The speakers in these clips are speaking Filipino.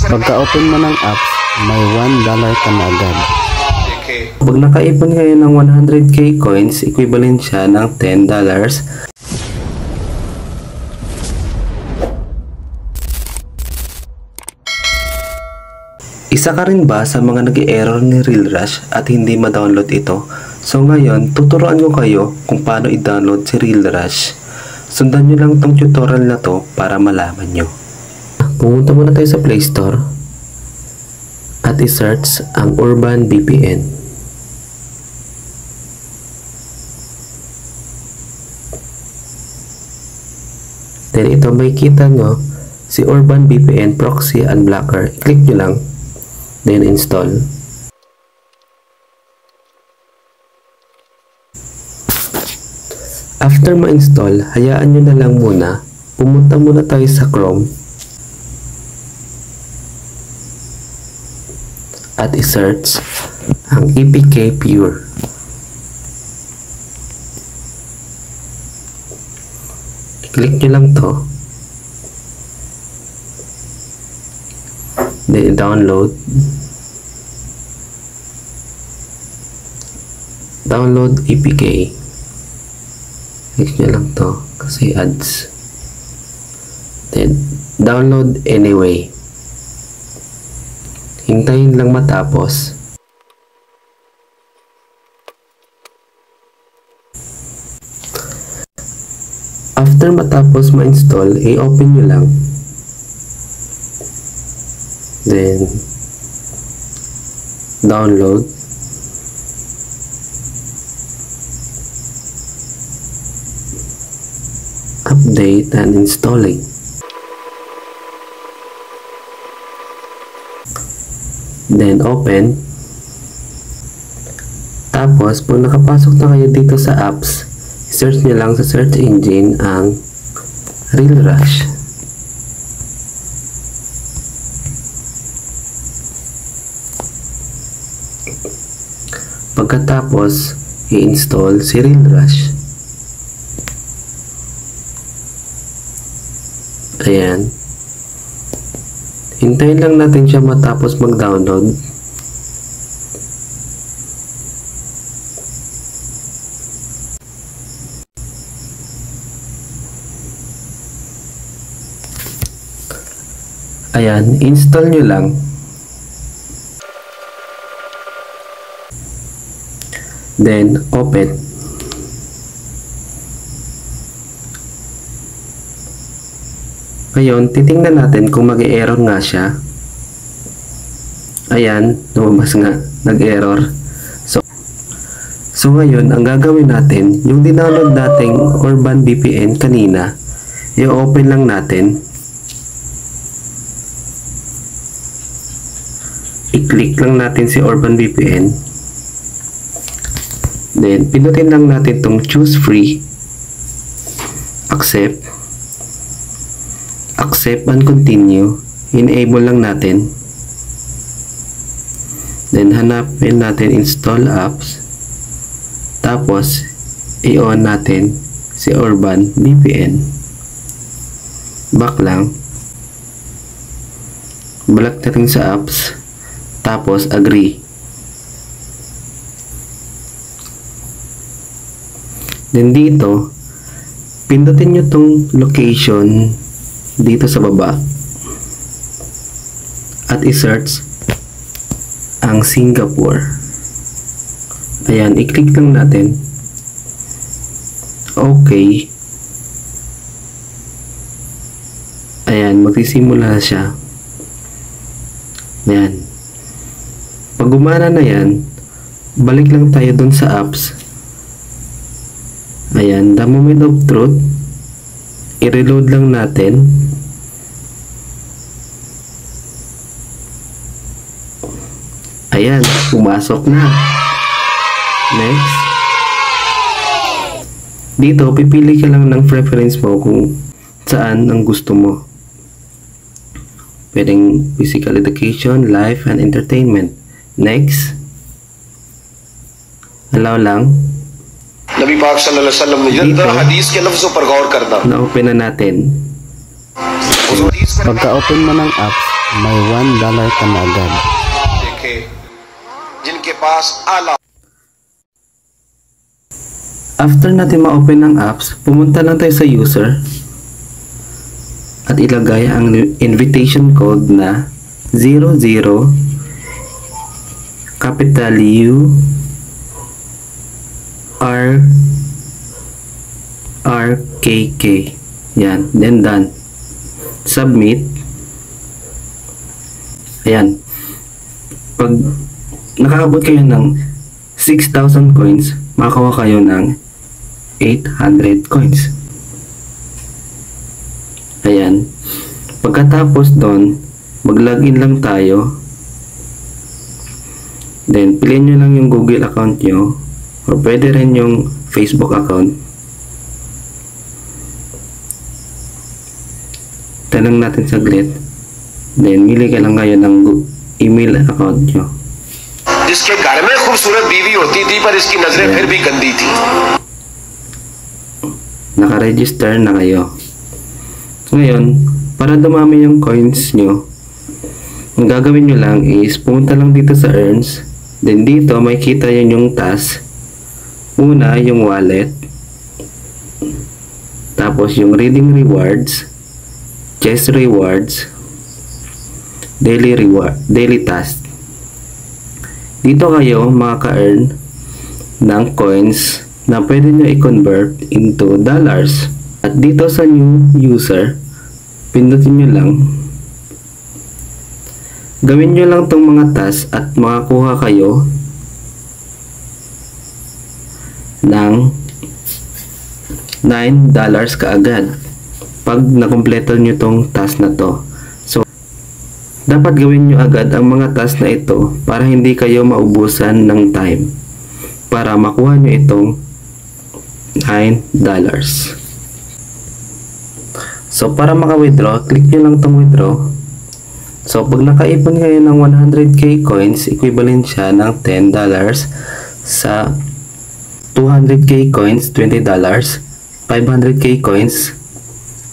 Pagka-open mo ng apps, may $1 ka na agad. Pag nakaipon kayo ng 100k coins, equivalent siya ng $10. Isa ka rin ba sa mga nag-error ni RealRush at hindi ma-download ito? So ngayon, tuturuan ko kayo kung paano i-download si RealRush. Sundan nyo lang tong tutorial na to para malaman nyo. Pumunta muna tayo sa Play Store at i-search ang Urban VPN. Then ito makikita nyo si Urban VPN Proxy Unblocker. Click nyo lang. Then install. After ma-install, hayaan nyo na lang muna. Pumunta muna tayo sa Chrome at i-search ang APK Pure. I-click nyo lang to. Then download. Download APK. Click nyo lang to kasi ads. Then download anyway. Hintayin lang matapos. After matapos ma-install, i-open nyo lang. Then download. Update and installing. Then open. Tapos pag nakapasok na kayo dito sa apps, search nyo lang sa search engine ang RealRush. Pagkatapos i-install si RealRush. Ayan. Hintayin lang natin siya matapos mag-download. Ayan, install nyo lang. Then, open. Ngayon, titingnan natin kung mag-error nga siya. Ayan, lumabas nga, nag-error. So ngayon, ang gagawin natin, yung dinownload nating Urban VPN kanina, i-open lang natin. I-click lang natin si Urban VPN. Then, pinutin lang natin itong choose free. Accept and continue. Enable lang natin. Then hanapin natin install apps. Tapos i-on natin si Urban VPN. Back lang. Balik natin sa apps. Tapos agree. Then dito, pindutin nyo tong location dito sa baba at i-search ang Singapore. Ayan, i-click lang natin. Okay. Ayan, magsisimula na siya. Ayan. Pag gumana na yan, balik lang tayo dun sa apps. Ayan, the moment of truth, i-reload lang natin. Ayan, pumasok na. Next. Dito, pipili ka lang ng preference mo kung saan ang gusto mo. Pwedeng physical education, life, and entertainment. Next. Allow lang. नबी पाक सल्लल्लाहु अलैहि वसल्लम ने हदीस के लफ्ज़ों पर गौर करना. Na-open na natin. Pagka-open mo ng apps, may $1 ka na agad. देखे जिनके पास आला After natin ma-open ang apps, pumunta lang tayo sa user at ilagay ang invitation code na 00 capital U R R K K. Yan, then done. Submit. Ayan. Pag nakakabot kayo ng 6,000 coins, makakuha kayo ng 800 coins. Ayan. Pagkatapos doon, mag-login lang tayo. Then, piliin nyo lang yung Google account nyo or pwede rin yung Facebook account. Tanong natin saglit. Then, mili ka lang kayo ng email account nyo. जिसके घर में खूबसूरत बीवी होती थी पर इसकी नजरें फिर भी गंदी थी. Naka-register na kayo. So, ngayon, para dumami yung coins nyo, ang gagawin nyo lang is pumunta lang dito sa earns. Then dito may kita yun yung task. Una yung wallet, tapos yung reading rewards, chest rewards, daily task. Dito kayo makaka-earn ng coins na pwede nyo i-convert into dollars. At dito sa new user, pindutin nyo lang. Gawin nyo lang tong mga task at makakuha kayo ng $9 kaagad pag nakumpleto nyo tong task na to. So, dapat gawin nyo agad ang mga task na ito para hindi kayo maubusan ng time para makuha nyo itong $9. So, para maka-withdraw, click nyo lang tong withdraw. So, pag nakaipon kayo ng 100k coins, equivalent siya ng $10 sa 200k coins, $20, 500k coins,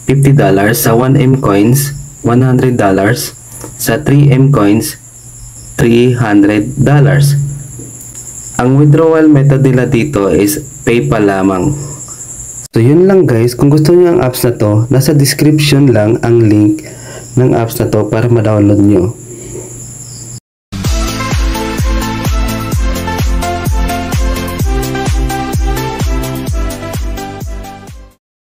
$50, sa 1M coins, $100, sa 3M coins, $300. Ang withdrawal method nila dito is PayPal lamang. So, yun lang guys. Kung gusto niyo ang apps na to, nasa description lang ang link ng apps na to para ma-download nyo.